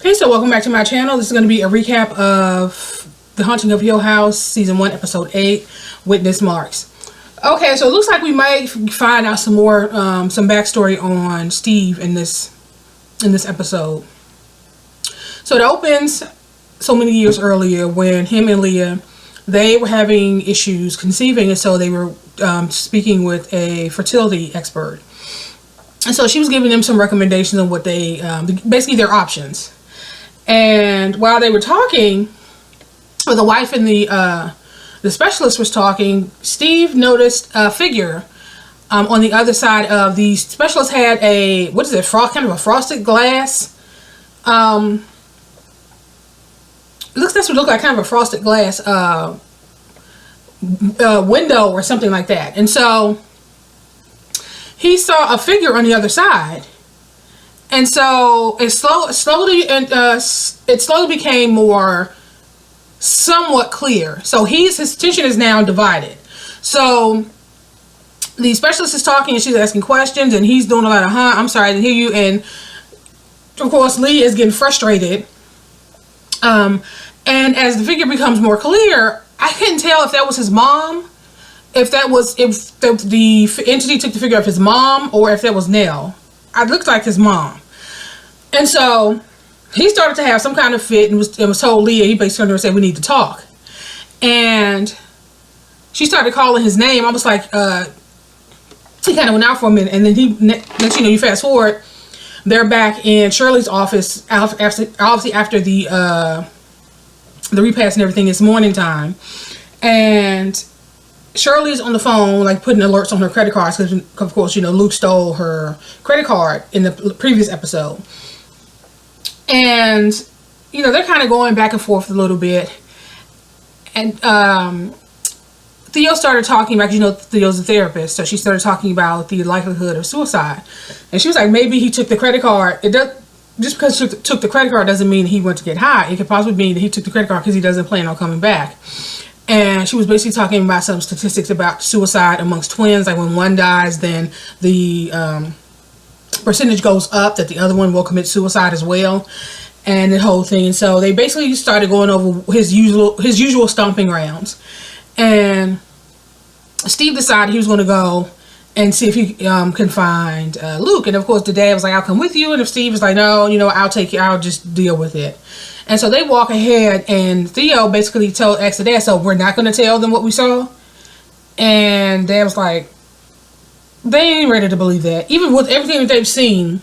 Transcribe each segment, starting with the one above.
Okay, so welcome back to my channel. This is going to be a recap of The Haunting of Hill House, Season 1, Episode 8, Witness Marks. Okay, so it looks like we might find out some more, some backstory on Steve in this episode. So it opens so many years earlier when him and Leah, they were having issues conceiving, and so they were speaking with a fertility expert. And so she was giving them some recommendations on what they, basically their options. And while they were talking, or the wife and the specialist was talking, Steve noticed a figure on the other side of the specialist had a, what is it, kind of a frosted glass. That's what it looked like, kind of a frosted glass window or something like that. And so he saw a figure on the other side. And so it slowly became more somewhat clear. So his attention is now divided. So the specialist is talking and she's asking questions and he's doing a lot of, I'm sorry, I didn't hear you. And of course, Leigh is getting frustrated. And as the figure becomes more clear, I couldn't tell if that was his mom, if the entity took the figure of his mom, or if that was Nell. It looked like his mom. And so he started to have some kind of fit and was told Leah, he basically turned to her and said, we need to talk. And she started calling his name. I was like, he kind of went out for a minute. And then next you fast forward, they're back in Shirley's office, obviously after the repast and everything. It's morning time. And Shirley's on the phone, like putting alerts on her credit cards because, of course, Luke stole her credit card in the previous episode. And, they're kind of going back and forth a little bit. And Theo started talking about, Theo's a therapist, so she started talking about the likelihood of suicide. And she was like, maybe he took the credit card. Just because he took the credit card doesn't mean he went to get high. It could possibly mean that he took the credit card because he doesn't plan on coming back. And she was basically talking about some statistics about suicide amongst twins. Like when one dies, then the percentage goes up that the other one will commit suicide as well. And the whole thing. And so they basically started going over his usual stomping grounds. And Steve decided he was going to go and see if he can find Luke. And of course the dad was like, I'll come with you. And if Steve was like, no, I'll just deal with it. And so they walk ahead, and Theo basically asked the dad, so we're not going to tell them what we saw? And Dad was like, they ain't ready to believe that. Even with everything that they've seen,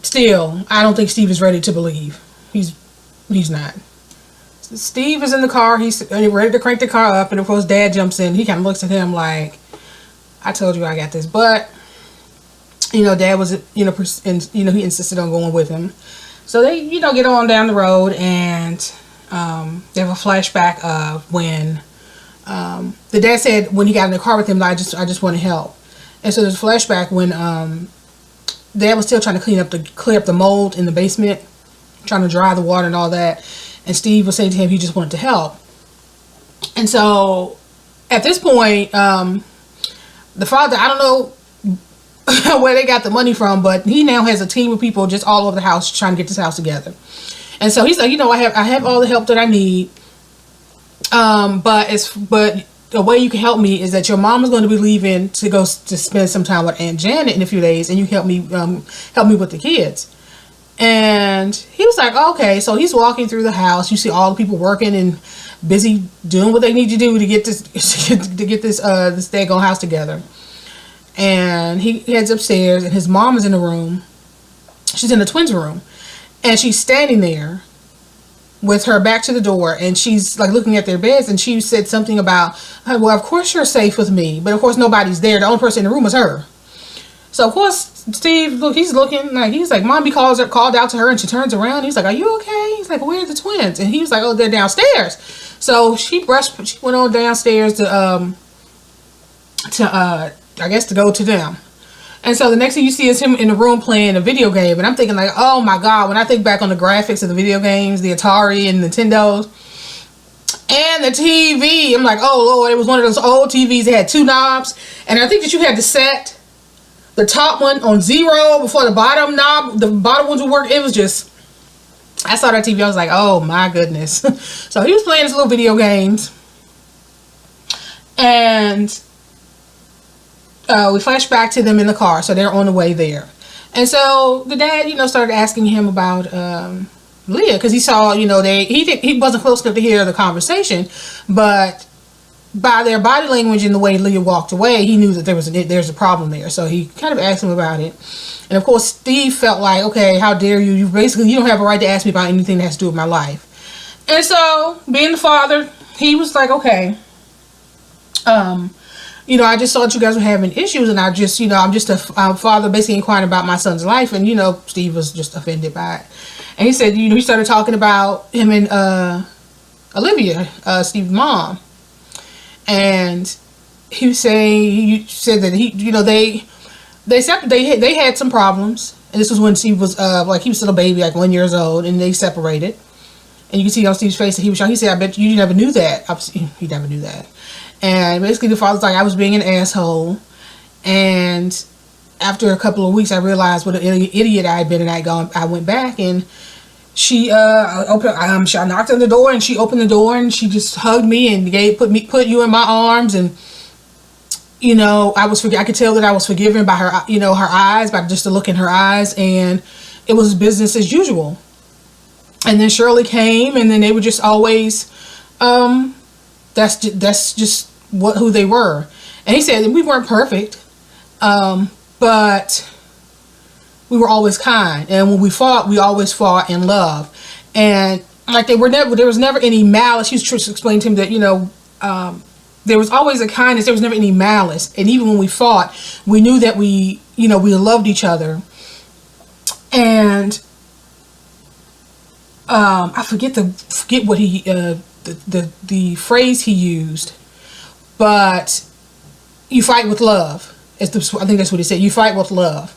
still, I don't think Steve is ready to believe. He's not. Steve is in the car. He's ready to crank the car up, and of course Dad jumps in. He kind of looks at him like, I told you I got this. But Dad was, he insisted on going with him. So they, get on down the road, and they have a flashback of when the dad said when he got in the car with him, I just want to help. And so there's a flashback when Dad was still trying to clear up the mold in the basement, trying to dry the water and all that. And Steve was saying to him he just wanted to help. And so at this point, the father, I don't know where they got the money from, but he now has a team of people just all over the house trying to get this house together. And so he's like, I have all the help that I need. But the way you can help me is that your mom is going to be leaving to go to spend some time with Aunt Janet in a few days, and you help me with the kids. And he was like, okay. So he's walking through the house. You see all the people working and busy doing what they need to do to get this this daggone house together. And he heads upstairs, and his mom is in the room. She's in the twins' room, and she's standing there with her back to the door, and she's like looking at their beds, and she said something about, well, of course you're safe with me, but of course nobody's there. The only person in the room was her. So of course Steve, he's looking like, he's like, Mommy called out to her, and she turns around. He's like, are you okay? He's like, where are the twins? And he was like, oh, they're downstairs. So she went on downstairs to I guess to go to them. And so the next thing you see is him in the room playing a video game. And I'm thinking like, oh my God, when I think back on the graphics of the video games, the Atari and Nintendos and the TV, I'm like, oh Lord, it was one of those old TVs that had two knobs. And I think that you had the set the top one on 0 before the bottom knob, the bottom ones would work. It was just, I saw that TV, I was like, oh my goodness. So he was playing his little video games. And we flash back to them in the car. So they're on the way there. And so the dad, you know, started asking him about Leah, because he saw, you know, he wasn't close enough to hear the conversation, but by their body language and the way Leah walked away, he knew that there's a problem there. So he kind of asked him about it. And of course, Steve felt like, okay, how dare you? You don't have a right to ask me about anything that has to do with my life. And so, being the father, he was like, okay, you know, I just thought you guys were having issues, and I'm just a father basically inquiring about my son's life. And, you know, Steve was just offended by it. And he said, you know, he started talking about him and Olivia, Steve's mom. And he was saying, he said that they had some problems. And this was when Steve was, like, he was still a baby, like 1 year old, and they separated. And you can see on Steve's face that he was shocked. He said, I bet you never knew that. He never knew that. And basically the father's like, I was being an asshole. And after a couple of weeks, I realized what an idiot I had been, and I went back, and she I knocked on the door, and she opened the door, and she just hugged me and put you in my arms. And, you know, I could tell that I was forgiven by her, you know, her eyes, by just the look in her eyes, and it was business as usual. And then Shirley came, and then they were just always, that's just who they were. And he said that we weren't perfect, but we were always kind. And when we fought, we always fought in love. And like there was never any malice. He was trying to explain to him that, you know, there was always a kindness. There was never any malice. And even when we fought, we knew that we loved each other. And I forget what he the phrase he used, but you fight with love. I think that's what he said. You fight with love.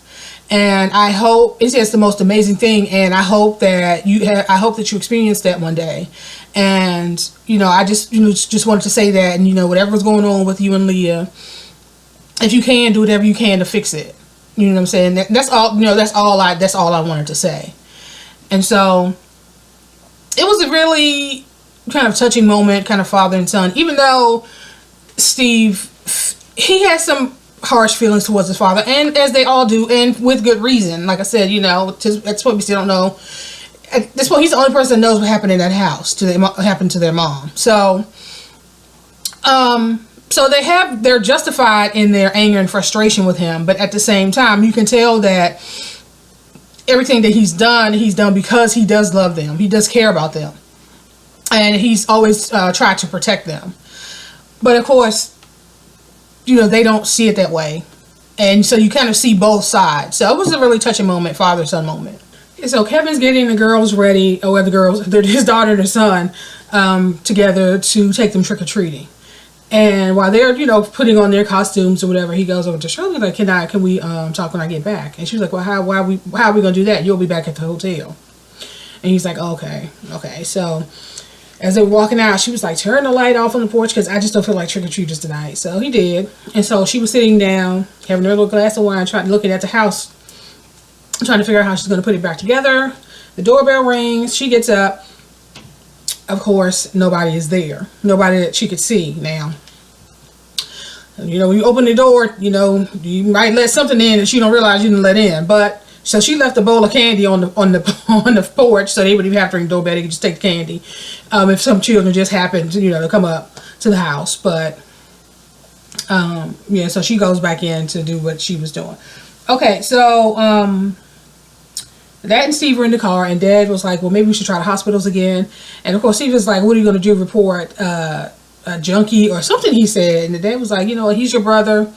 And I hope it's just the most amazing thing. And I hope that you experience that one day. And, you know, I just wanted to say that, and, you know, whatever's going on with you and Leah, if you can, do whatever you can to fix it. You know what I'm saying? That's all, you know, that's all I wanted to say. And so it was a really kind of touching moment, kind of father and son, even though Steve, he has some harsh feelings towards his father, and as they all do, and with good reason. Like I said, you know, at this point we still don't know. At this point, he's the only person that knows what happened in that house, happened to their mom. So, so they're justified in their anger and frustration with him, but at the same time, you can tell that everything that he's done because he does love them. He does care about them, and he's always tried to protect them. But of course, you know, they don't see it that way. And so you kind of see both sides. So it was a really touching moment, father-son moment. And so Kevin's getting the girls ready, his daughter and his son, together to take them trick-or-treating. And while they're, you know, putting on their costumes or whatever, he goes over to Shirley, like, can we talk when I get back? And she's like, well, how are we going to do that? You'll be back at the hotel. And he's like, okay. So as they were walking out, she was like, turn the light off on the porch, because I just don't feel like trick-or-treaters tonight. So he did. And so she was sitting down, having her little glass of wine, looking at the house, trying to figure out how she's going to put it back together. The doorbell rings. She gets up. Of course, nobody is there. Nobody that she could see now. You know, when you open the door, you know, you might let something in that you don't realize you didn't let in. But so she left a bowl of candy on the porch, so they wouldn't even have to ring the doorbell. They could just take the candy. If some children just happened to, you know, to come up to the house. But yeah, so she goes back in to do what she was doing. Okay, so Dad and Steve were in the car, and Dad was like, well, maybe we should try the hospitals again. And of course, Steve was like, what are you going to do, report a junkie or something, he said. And the Dad was like, you know, he's your brother,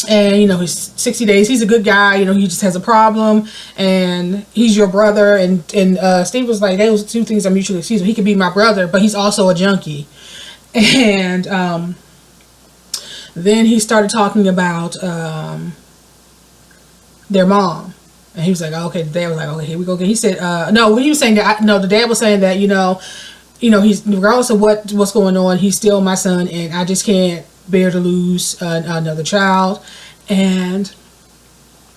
and, you know, he's 60 days, he's a good guy, you know, he just has a problem, and he's your brother. And Steve was like, those two things are mutually exclusive. He could be my brother, but he's also a junkie. And then he started talking about their mom. And he was like, okay, the dad was like, okay, here we go again. He said, no, when he was saying that, the dad was saying that, you know, he's, regardless of what's going on, he's still my son, and I just can't bear to lose another child. And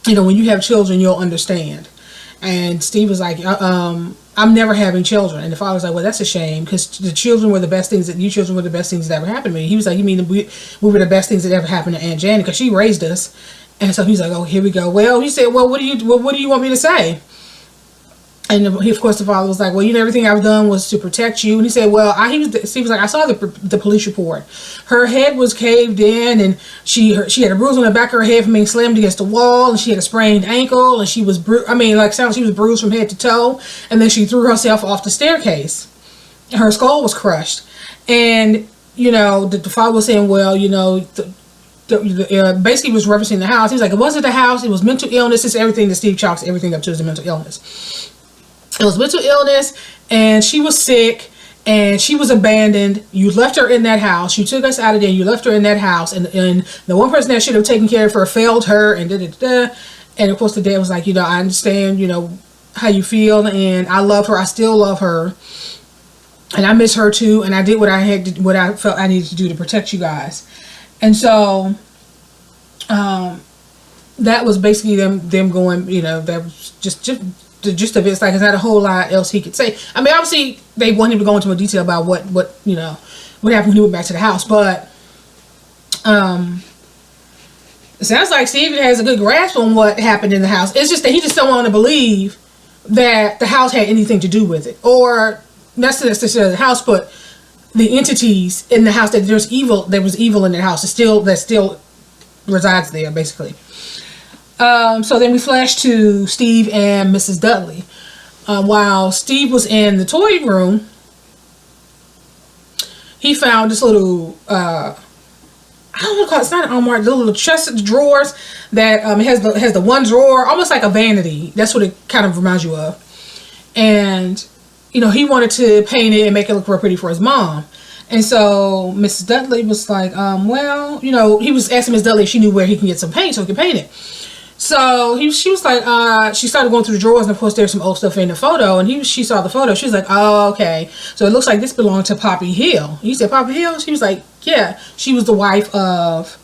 you know, when you have children, you'll understand. And Steve was like, I'm never having children. And the father was like, well, that's a shame, because the children were the best things you children were the best things that ever happened to me. He was like, you mean we were the best things that ever happened to Aunt Janet, because she raised us. And so he's like, oh, here we go. Well, he said, well, what do you want me to say? And of course, the father was like, well, you know, everything I've done was to protect you. And he said, well, Steve was like, I saw the police report. Her head was caved in, and she had a bruise on the back of her head from being slammed against the wall, and she had a sprained ankle, and she was she was bruised from head to toe, and then she threw herself off the staircase. Her skull was crushed. And, you know, the father was saying, well, you know, basically was referencing the house. He was like, it wasn't the house, it was mental illness. It's everything that Steve chalks everything up to, is the mental illness. It was mental illness, and she was sick, and she was abandoned. You left her in that house. You took us out of there. You left her in that house, and the one person that should have taken care of her failed her, and And of course, the dad was like, you know, I understand, you know, how you feel, and I love her. I still love her, and I miss her too. And I did what I felt I needed to do to protect you guys. And so, that was basically them going. You know, that was just the gist of it. It's like, there's not a whole lot else he could say. I mean, obviously they want him to go into more detail about what you know, what happened when he went back to the house, but it sounds like Steve has a good grasp on what happened in the house. It's just that he just don't want to believe that the house had anything to do with it, or not necessarily the house, but the entities in the house, that there was evil in the house. That still resides there, basically. So then we flash to Steve and Mrs. Dudley. While Steve was in the toy room, he found this little, I don't know, it's not an armoire, the little chest of drawers that has the one drawer, almost like a vanity. That's what it kind of reminds you of. And, you know, he wanted to paint it and make it look real pretty for his mom. And so Mrs. Dudley was like, well, you know, he was asking Mrs. Dudley if she knew where he can get some paint so he can paint it. So she was like, she started going through the drawers, and of course there's some old stuff in the photo, and she saw the photo. She was like, oh, okay. So it looks like this belonged to Poppy Hill. He said, Poppy Hill? She was like, yeah. She was the wife of,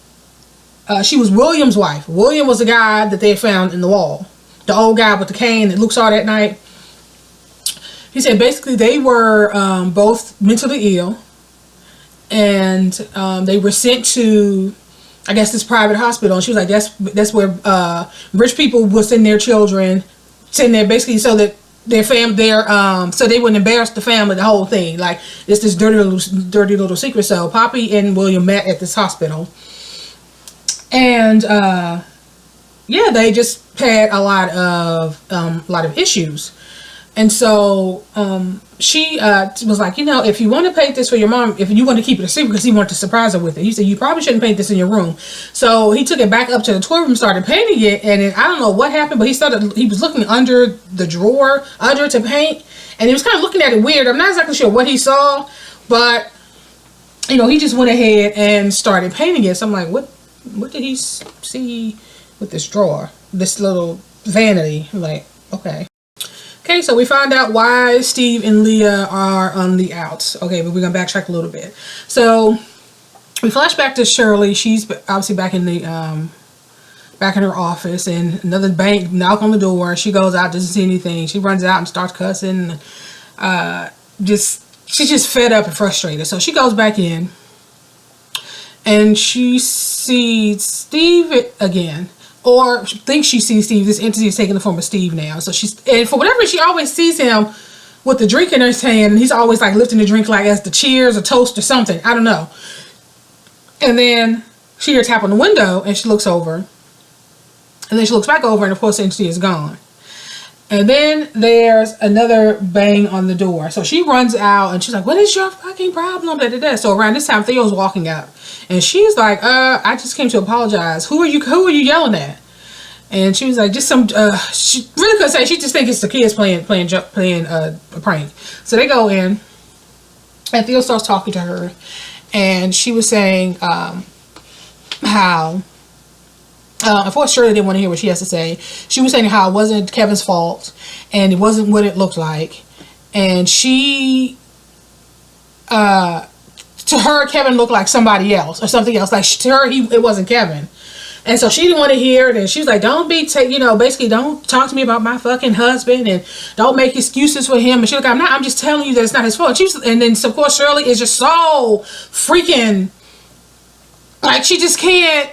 she was William's wife. William was the guy that they had found in the wall. The old guy with the cane that Luke saw that night. He said basically they were both mentally ill, and they were sent to, I guess, this private hospital. And she was like, that's where rich people would send their children, basically so that so they wouldn't embarrass the family, the whole thing. Like, it's this dirty little secret. So Poppy and William met at this hospital, and yeah, they just had a lot of issues. And so she was like, you know, if you want to paint this for your mom, if you want to keep it a secret, because he wanted to surprise her with it. He said, you probably shouldn't paint this in your room. So he took it back up to the toy room, started painting it, and then, I don't know what happened, but he was looking under the drawer, to paint, and he was kind of looking at it weird. I'm not exactly sure what he saw, but, you know, he just went ahead and started painting it. So I'm like, what did he see with this drawer? This little vanity? I'm like, okay. Okay, so we find out why Steve and Leah are on the outs. Okay, but we're going to backtrack a little bit. So we flash back to Shirley. She's obviously back in her office, and another knock on the door. She goes out, doesn't see anything. She runs out and starts cussing. She's just fed up and frustrated. So she goes back in, and she sees Steve again. Or thinks she sees Steve. This entity is taking the form of Steve now. So and for whatever, she always sees him with the drink in his hand, and he's always like lifting the drink like as the cheers or toast or something. I don't know. And then she hears a tap on the window, and she looks over. And then she looks back over, and of course the entity is gone. And then there's another bang on the door. So she runs out, and she's like, what is your fucking problem? Da, da, da. So around this time, Theo's walking up, and she's like, I just came to apologize. Who are you yelling at? And she was like, just some, she really couldn't say. She just thinks it's the kids playing a prank. So they go in, and Theo starts talking to her, and she was saying how, of course Shirley didn't want to hear what she has to say. She was saying how it wasn't Kevin's fault, and it wasn't what it looked like. And she, to her, Kevin looked like somebody else or something else. Like, to her, it wasn't Kevin. And so she didn't want to hear it, and she was like, don't be, basically don't talk to me about my fucking husband, and don't make excuses for him. And she was like, I'm just telling you that it's not his fault. And then, of course, Shirley is just so freaking, like, she just can't,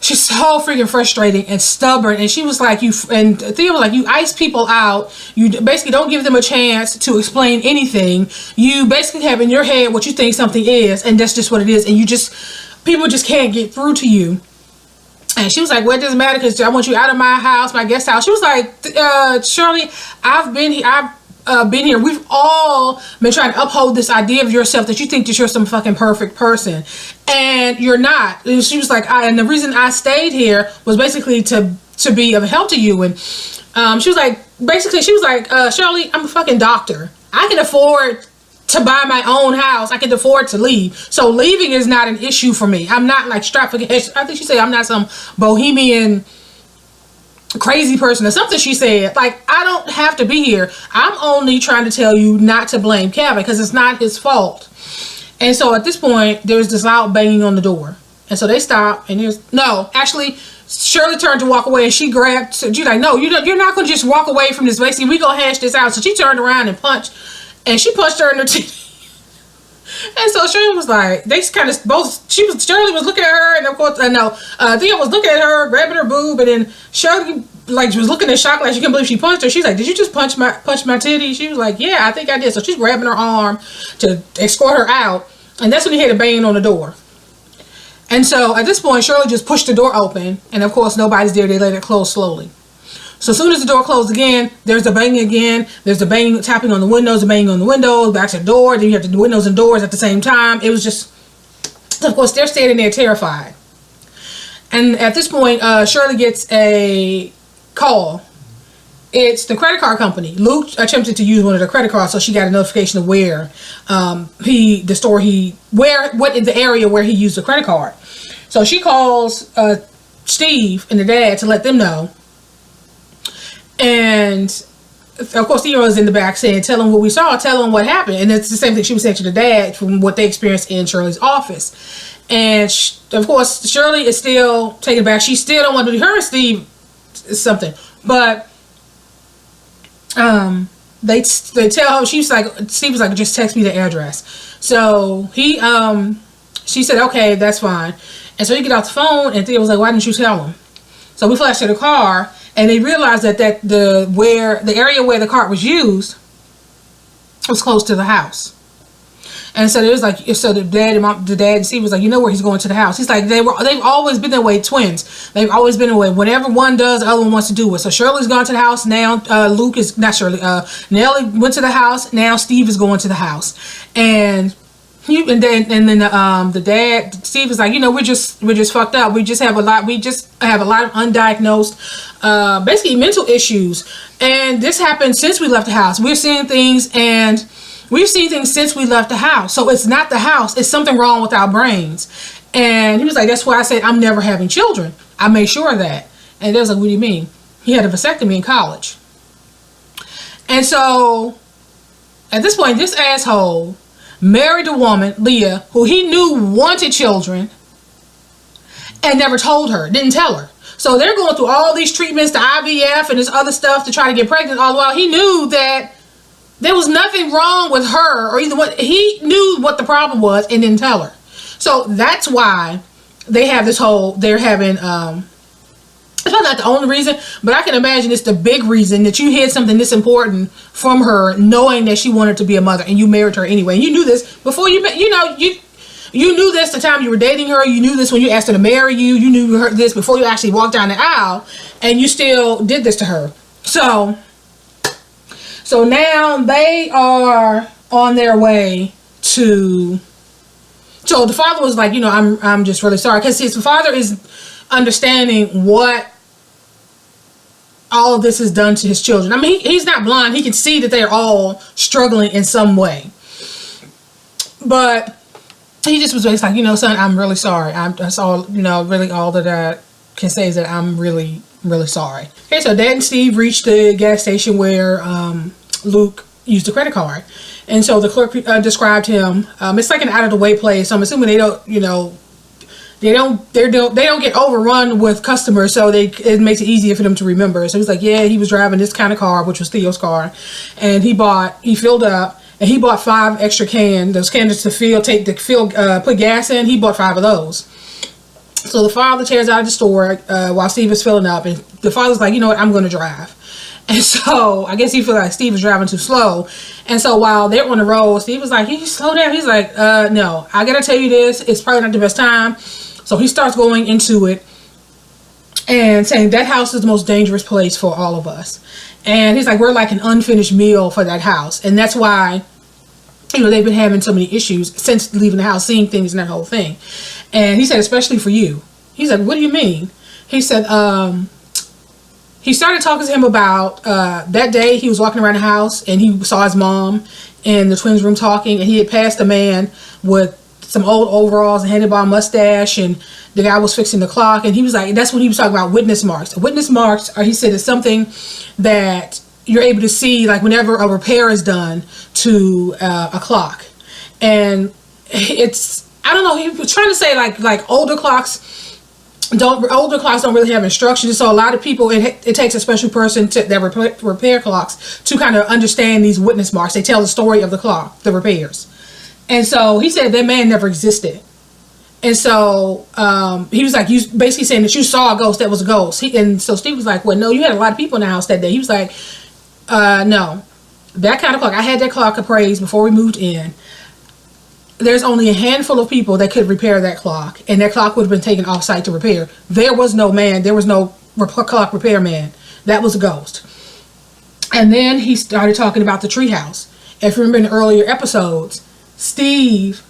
she's so freaking frustrating and stubborn. And she was like, and Theo was like, you ice people out. You basically don't give them a chance to explain anything. You basically have in your head what you think something is, and that's just what it is. And people just can't get through to you. And she was like, well, it doesn't matter because I want you out of my house, my guest house. She was like, Shirley, I've been here. We've all been trying to uphold this idea of yourself that you think that you're some fucking perfect person, and you're not. And she was like, and the reason I stayed here was basically to be of help to you. And she was like, Shirley, I'm a fucking doctor. I can afford to buy my own house. I can afford to leave. So leaving is not an issue for me. I'm not like strapped. I think she said I'm not some bohemian crazy person or something. She said, like, I don't have to be here. I'm only trying to tell you not to blame Kevin because it's not his fault. And so at this point, there's this loud banging on the door. And so they stop, and Shirley turned to walk away, and she's like, no, you're not going to just walk away from this. Basically, we going to hash this out. So she turned around and punched her in her teeth. And so Shirley was like, Shirley was looking at her, and of course, Theo was looking at her, grabbing her boob, and then Shirley, like, was looking in shock, like she couldn't believe she punched her. She's like, did you just punch my titty? She was like, yeah, I think I did. So she's grabbing her arm to escort her out, and that's when he heard a banging on the door. And so at this point, Shirley just pushed the door open, and of course, nobody's there. They let it close slowly. So as soon as the door closed again, there's the banging again. There's the banging, tapping on the windows, the banging on the windows, back to the door. Then you have the windows and doors at the same time. It was just, of course, they're standing there terrified. And at this point, Shirley gets a call. It's the credit card company. Luke attempted to use one of the credit cards, so she got a notification of where the area where he used the credit card. So she calls Steve and the dad to let them know. And of course, Theo was in the back saying, tell him what we saw, tell him what happened. And it's the same thing she was saying to the dad from what they experienced in Shirley's office. And of course, Shirley is still taken back. She still don't want to do her and Steve something. But they tell her, Steve was like, just text me the address. So she said, okay, that's fine. And so he get off the phone, and Theo was like, why didn't you tell him? So we flashed to the car. And they realized that the area where the cart was used was close to the house. And so it was like, so the dad and Steve was like, you know where he's going to the house. He's like, they've always been that way, twins. They've always been that way. Whatever one does, the other one wants to do it. So Shirley's gone to the house now. Nell went to the house. Now Steve is going to the house. And then the dad, Steve, was like, we're just fucked up. We just have a lot of undiagnosed, basically mental issues. And this happened since we left the house. We've seen things since we left the house. So it's not the house. It's something wrong with our brains. And he was like, that's why I said I'm never having children. I made sure of that. And they was like, what do you mean? He had a vasectomy in college. And so at this point, this asshole married a woman, Leah, who he knew wanted children and never told her, didn't tell her. So they're going through all these treatments, the IVF and this other stuff to try to get pregnant. All the while he knew that there was nothing wrong with her, or either what he knew what the problem was and didn't tell her. So that's why they have they're having, it's probably not the only reason, but I can imagine it's the big reason that you hid something this important from her, knowing that she wanted to be a mother, and you married her anyway. And you knew this before you knew this the time you were dating her. You knew this when you asked her to marry you. You knew this before you actually walked down the aisle, and you still did this to her. So now they are on their way to. So the father was like, I'm just really sorry, because his father is understanding what all of this has done to his children. I mean, he's not blind. He can see that they're all struggling in some way. But he just was like, son, I'm really sorry. That's all, really all that I can say is that I'm really, really sorry. Okay, so Dad and Steve reached the gas station where Luke used the credit card. And so the clerk described him. It's like an out-of-the-way place. So I'm assuming they don't, they don't get overrun with customers, so it makes it easier for them to remember. So he's like, yeah, he was driving this kind of car, which was Theo's car, and he filled up, and he bought 5 extra those cans to put gas in. He bought 5 of those. So the father tears out of the store while Steve is filling up, and the father's like, you know what, I'm going to drive. And so I guess he felt like Steve was driving too slow. And so while they're on the road, Steve was like, "Can you slow down?" He's like, no, I got to tell you this. It's probably not the best time. So he starts going into it and saying that house is the most dangerous place for all of us. And he's like, we're like an unfinished meal for that house. And that's why, they've been having so many issues since leaving the house, seeing things and that whole thing. And he said, especially for you. He's like, what do you mean? He said, he started talking to him about that day he was walking around the house and he saw his mom in the twins' room talking, and he had passed a man with some old overalls and handlebar mustache, and the guy was fixing the clock, and he was like, that's when he was talking about witness marks. Witness marks he said, is something that you're able to see like whenever a repair is done to a clock. And it's, I don't know, he was trying to say like older clocks don't really have instructions, so a lot of people, it takes a special person that repair clocks to kind of understand these witness marks. They tell the story of the clock, the repairs. And so he said that man never existed. And so he was like, you basically saying that you saw a ghost that was a ghost. And so Steve was like, well, no, you had a lot of people in the house that day. He was like, no, that kind of clock, I had that clock appraised before we moved in. There's only a handful of people that could repair that clock, and that clock would have been taken off site to repair. There was no clock repair man. That was a ghost. And then he started talking about the treehouse. If you remember in the earlier episodes, Steve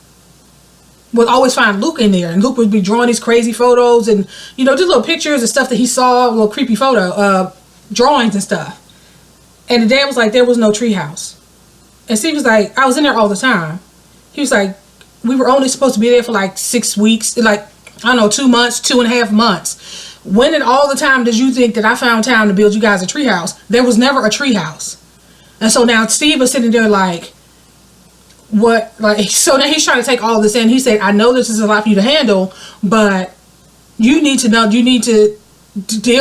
would always find Luke in there, and Luke would be drawing these crazy photos and, just little pictures and stuff that he saw, little creepy drawings and stuff. And the dad was like, there was no treehouse. And Steve was like, I was in there all the time. He was like, we were only supposed to be there for like 6 weeks, like, I don't know, 2 months, 2.5 months. When in all the time did you think that I found time to build you guys a treehouse? There was never a treehouse. And so now Steve was sitting there like, what? Like, so now he's trying to take all this in. He said, I know this is a lot for you to handle, but you need to know, you need to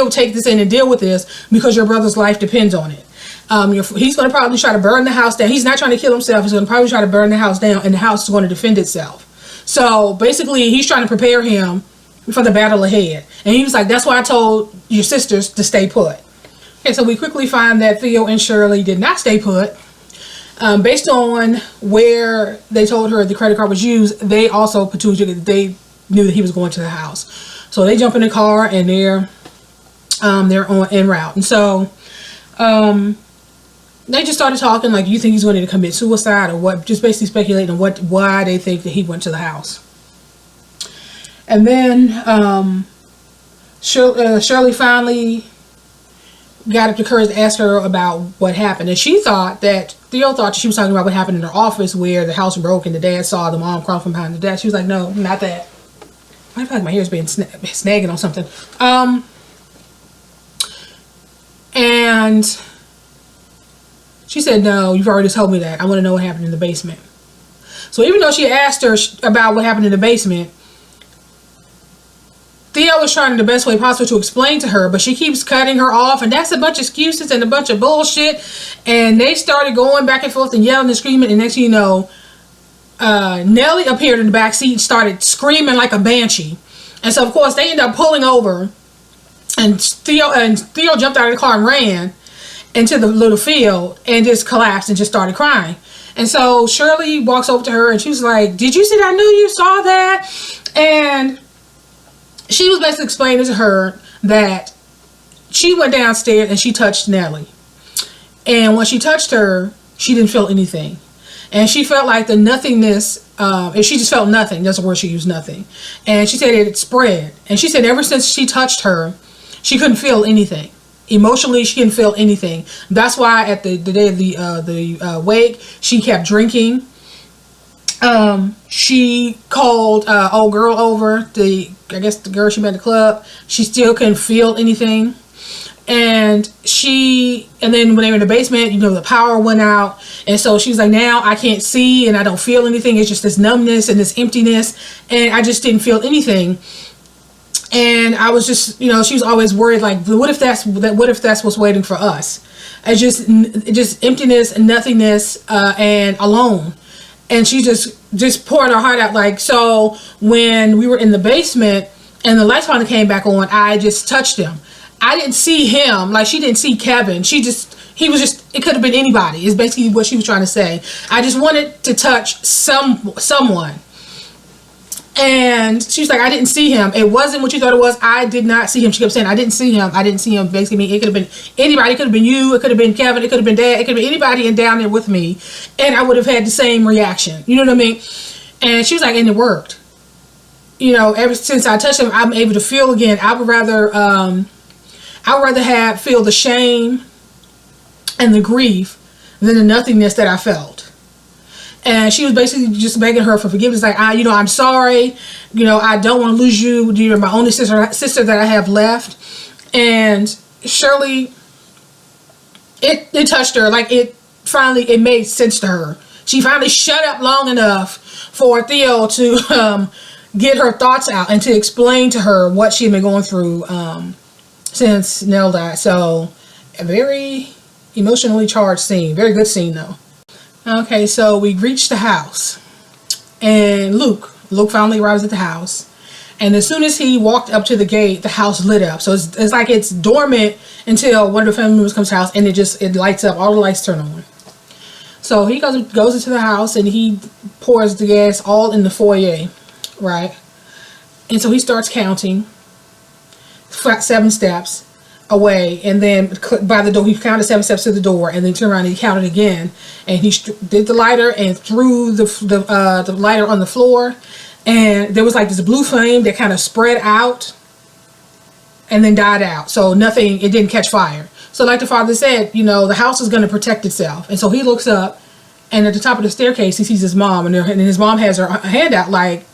take this in and deal with this because your brother's life depends on it. He's going to probably try to burn the house down. He's not trying to kill himself. He's going to probably try to burn the house down, and the house is going to defend itself. So basically, he's trying to prepare him for the battle ahead. And he was like, that's why I told your sisters to stay put. Okay, so we quickly find that Theo and Shirley did not stay put. Based on where they told her the credit card was used, they also they knew that he was going to the house. So they jump in the car and they're en route. And so they just started talking like, you think he's going to commit suicide or what? Just basically speculating on why they think that he went to the house. And then Shirley finally got up the courage to ask her about what happened. And Theo thought that she was talking about what happened in her office where the house broke and the dad saw the mom crawling from behind the desk. She was like, no, not that. I feel like my hair's being snagging on something. And she said, no, you've already told me that. I want to know what happened in the basement. So even though she asked her about what happened in the basement, Theo was trying the best way possible to explain to her, but she keeps cutting her off, and that's a bunch of excuses and a bunch of bullshit. And they started going back and forth and yelling and screaming, and next thing you know, Nellie appeared in the back seat and started screaming like a banshee. And so of course they ended up pulling over, and Theo jumped out of the car and ran into the little field and just collapsed and just started crying. And so Shirley walks over to her and she was like, did you see that? I knew you saw that. And she was basically explaining to her that she went downstairs and she touched Nellie. And when she touched her, she didn't feel anything. And she felt like the nothingness, and she just felt nothing. That's the word she used, nothing. And she said it spread. And she said ever since she touched her, she couldn't feel anything. Emotionally, she didn't feel anything. That's why at the day of the wake, she kept drinking. She called old girl over, I guess the girl she met at the club. She still couldn't feel anything. And then when they were in the basement, you know, the power went out. And so she's like, now I can't see and I don't feel anything. It's just this numbness and this emptiness. And I just didn't feel anything. And I was just, you know, she was always worried, like, what if that's what's waiting for us? It's just emptiness and nothingness, and alone. And she just poured her heart out. Like, so when we were in the basement and the lights finally came back on, I just touched him. I didn't see him. Like, she didn't see Kevin. It could have been anybody, is basically what she was trying to say. I just wanted to touch someone. And she was like, I didn't see him. It wasn't what you thought it was. I did not see him. She kept saying, I didn't see him. I didn't see him. Basically, it could have been anybody. It could have been you. It could have been Kevin. It could have been Dad. It could have been anybody and down there with me. And I would have had the same reaction. You know what I mean? And she was like, and it worked. You know, ever since I touched him, I'm able to feel again. I would rather feel the shame and the grief than the nothingness that I felt. And she was basically just begging her for forgiveness, like, I'm sorry, you know, I don't want to lose you. You're my only sister that I have left. And Shirley, it touched her, like, it made sense to her. She finally shut up long enough for Theo to get her thoughts out and to explain to her what she had been going through since Nell died. So a very emotionally charged scene. Very good scene though. Okay, so we reached the house, and Luke finally arrives at the house, and as soon as he walked up to the gate, the house lit up. So it's like it's dormant until one of the family members comes to the house, and it lights up. All the lights turn on. So he goes into the house, and he pours the gas all in the foyer, right? And so he starts counting 7 steps away, and then by the door he counted 7 steps to the door, and then turned around and he counted again, and he did the lighter and threw the lighter on the floor, and there was like this blue flame that kind of spread out and then died out. So it didn't catch fire. So like the father said, you know, the house is going to protect itself. And so he looks up, and at the top of the staircase he sees his mom, and his mom has her hand out, like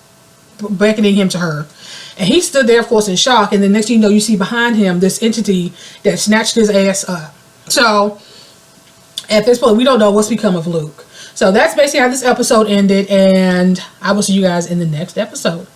beckoning him to her. And he stood there, of course, in shock. And then next thing you know, you see behind him this entity that snatched his ass up. So at this point, we don't know what's become of Luke. So that's basically how this episode ended. And I will see you guys in the next episode.